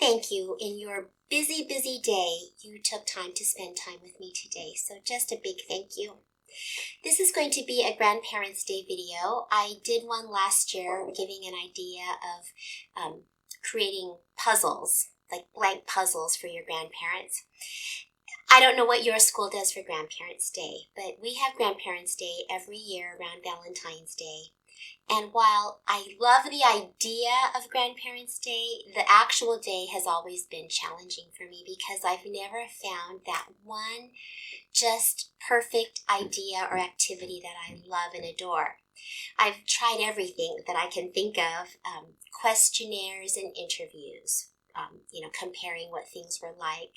Thank you. In your busy, busy day, you took time to spend time with me today. So just a big thank you. This is going to be a Grandparents' Day video. I did one last year giving an idea of creating puzzles, like blank puzzles for your grandparents. I don't know what your school does for Grandparents' Day, but we have Grandparents' Day every year around Valentine's Day. And while I love the idea of Grandparents' Day, the actual day has always been challenging for me because I've never found that one just perfect idea or activity that I love and adore. I've tried everything that I can think of, questionnaires and interviews, comparing what things were like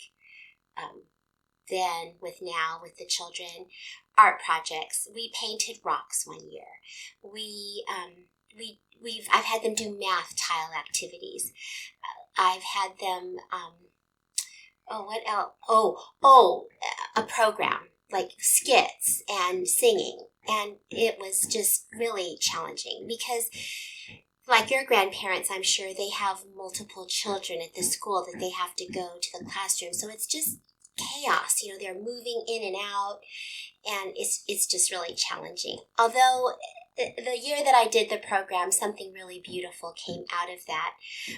then with now with the children. Art projects. We painted rocks one year. I've had them do math tile activities. I've had them, what else? A program like skits and singing. And it was just really challenging because like your grandparents, I'm sure they have multiple children at the school that they have to go to the classroom. So it's just chaos. They're moving in and out. And it's just really challenging. Although the year that I did the program, something really beautiful came out of that.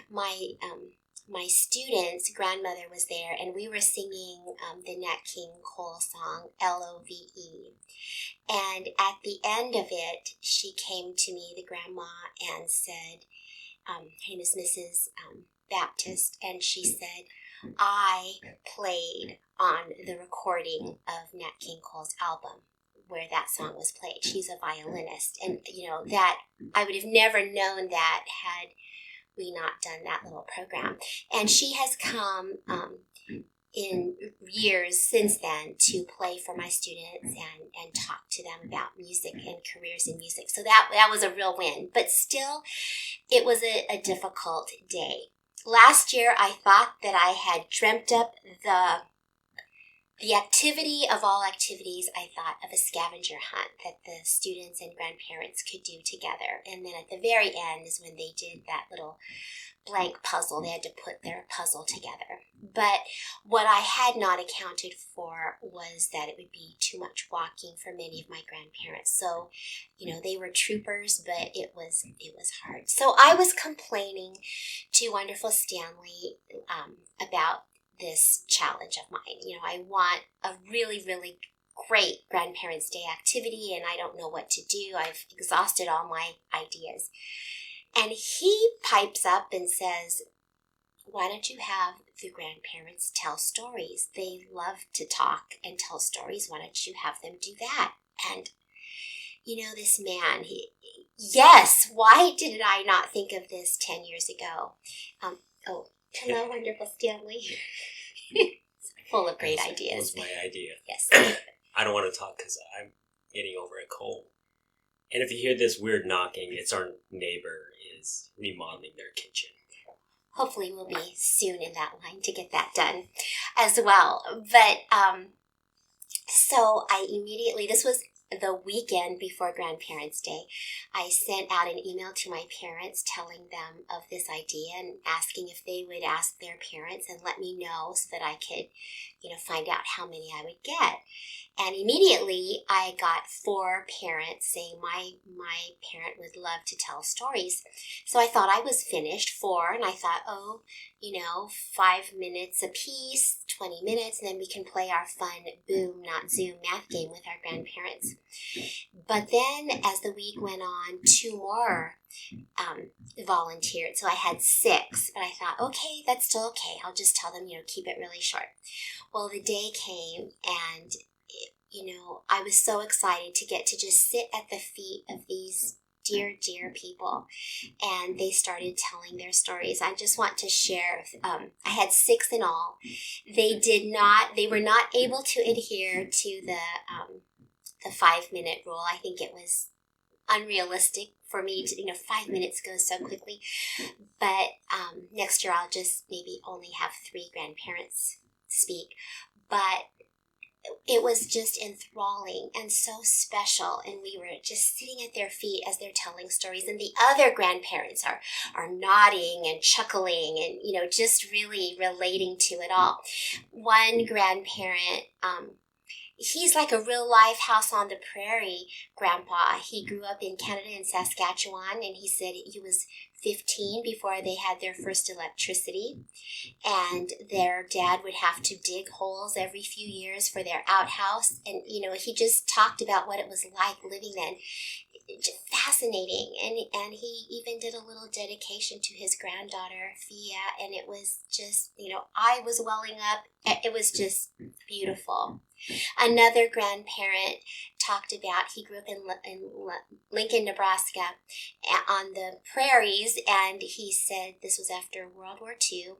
My students' grandmother was there, and we were singing the Nat King Cole song, L.O.V.E. And at the end of it, she came to me, the grandma, and said, her name is Mrs. Baptist, and she said, I played on the recording of Nat King Cole's album where that song was played. She's a violinist. And, that I would have never known that had we not done that little program. And she has come in years since then to play for my students and talk to them about music and careers in music. So that was a real win. But still, it was a difficult day. Last year, I thought that I had dreamt up the activity of all activities. I thought of a scavenger hunt that the students and grandparents could do together. And then at the very end is when they did that little blank puzzle. They had to put their puzzle together. But what I had not accounted for was that it would be too much walking for many of my grandparents. So, they were troopers, but it was hard. So I was complaining to wonderful Stanley about this challenge of mine. I want a really, really great Grandparents' Day activity, and I don't know what to do. I've exhausted all my ideas. And he pipes up and says, why don't you have the grandparents tell stories? They love to talk and tell stories. Why don't you have them do that? And, this man, yes, why did I not think of this 10 years ago? Hello, wonderful Stanley. Full of great ideas. That was my idea. Yes. I don't want to talk because I'm getting over a cold. And if you hear this weird knocking, it's our neighbor is remodeling their kitchen. Hopefully we'll be soon in that line to get that done as well. But, so I immediately, this was the weekend before Grandparents' Day, I sent out an email to my parents telling them of this idea and asking if they would ask their parents and let me know so that I could, find out how many I would get. And immediately I got 4 parents saying my parent would love to tell stories. So I thought I was finished 4, and I thought, 5 minutes a piece, 20 minutes, and then we can play our fun boom, not zoom math game with our grandparents. But then as the week went on, 2 more volunteered. So I had 6, but I thought, okay, that's still okay. I'll just tell them, keep it really short. Well, the day came, and I was so excited to get to just sit at the feet of these dear, dear people, and they started telling their stories. I just want to share, I had 6 in all. They were not able to adhere to the 5-minute rule. I think it was unrealistic for me to, 5 minutes goes so quickly. But next year I'll just maybe only have 3 grandparents speak. But it was just enthralling and so special. And we were just sitting at their feet as they're telling stories. And the other grandparents are nodding and chuckling and, just really relating to it all. One grandparent, he's like a real life house on the prairie grandpa. He grew up in Canada in Saskatchewan, and he said he was 15 before they had their first electricity, and their dad would have to dig holes every few years for their outhouse. And he just talked about what it was like living then. Just fascinating. And he even did a little dedication to his granddaughter Fia, and it was just, I was welling up. It was just beautiful. Another grandparent talked about, he grew up in Lincoln, Nebraska, on the prairies, and he said this was after World War II,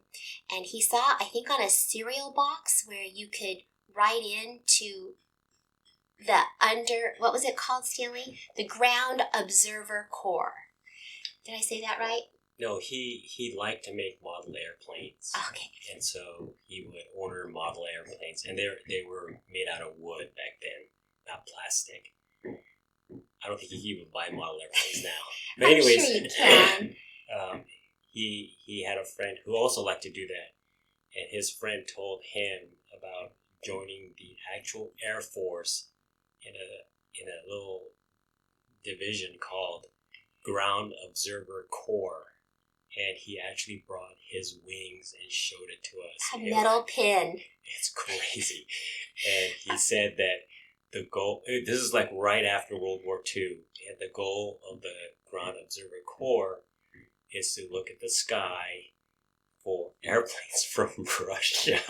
and he saw, I think, on a cereal box where you could write into what was it called, Stanley? The Ground Observer Corps. Did I say that right? No, he liked to make model airplanes. Okay. And so he would order model airplanes, and they were made out of wood back then, not plastic. I don't think he would buy model airplanes now. But anyways, I'm sure you can. He had a friend who also liked to do that, and his friend told him about joining the actual Air Force in a little division called Ground Observer Corps. And he actually brought his wings and showed it to us. A metal pin. It's crazy. And he said that the goal, this is like right after World War II, and the goal of the Ground Observer Corps is to look at the sky for airplanes from Russia.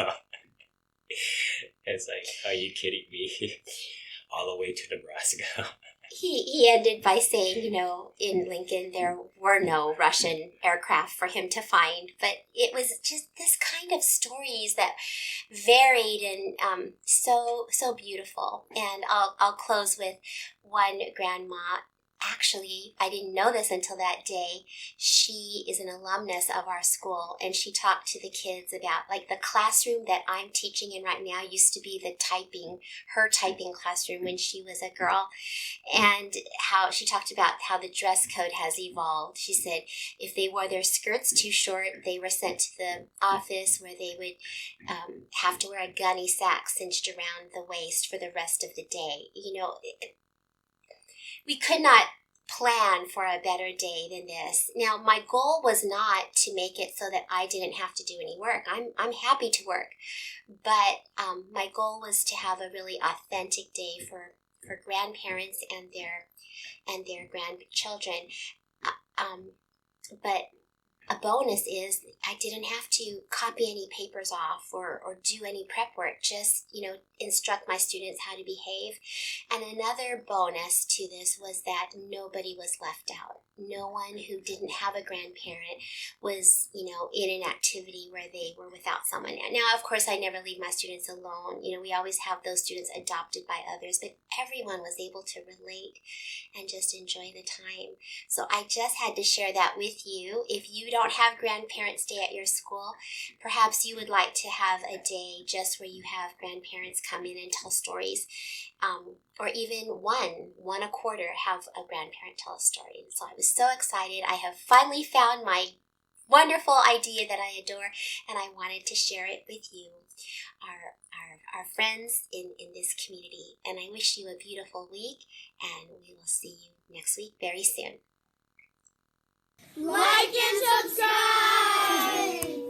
It's like, are you kidding me? All the way to Nebraska. He ended by saying, in Lincoln there were no Russian aircraft for him to find, but it was just this kind of stories that varied and so beautiful. And I'll close with one grandma. Actually, I didn't know this until that day. She is an alumnus of our school, and she talked to the kids about, like, the classroom that I'm teaching in right now used to be her typing classroom when she was a girl, and how she talked about how the dress code has evolved. She said if they wore their skirts too short, they were sent to the office where they would have to wear a gunny sack cinched around the waist for the rest of the day. We could not plan for a better day than this. Now, my goal was not to make it so that I didn't have to do any work. I'm happy to work, but my goal was to have a really authentic day for grandparents and their grandchildren. But a bonus is I didn't have to copy any papers off or do any prep work, just, instruct my students how to behave. And another bonus to this was that nobody was left out. No one who didn't have a grandparent was, in an activity where they were without someone. Now, of course, I never leave my students alone. We always have those students adopted by others, but everyone was able to relate and just enjoy the time. So I just had to share that with you. If you don't have Grandparents' Day at your school, perhaps you would like to have a day just where you have grandparents come in and tell stories, or even one a quarter have a grandparent tell a story. So I was so excited. I have finally found my wonderful idea that I adore, and I wanted to share it with you, our friends in this community. And I wish you a beautiful week, and we will see you next week very soon. Like and subscribe!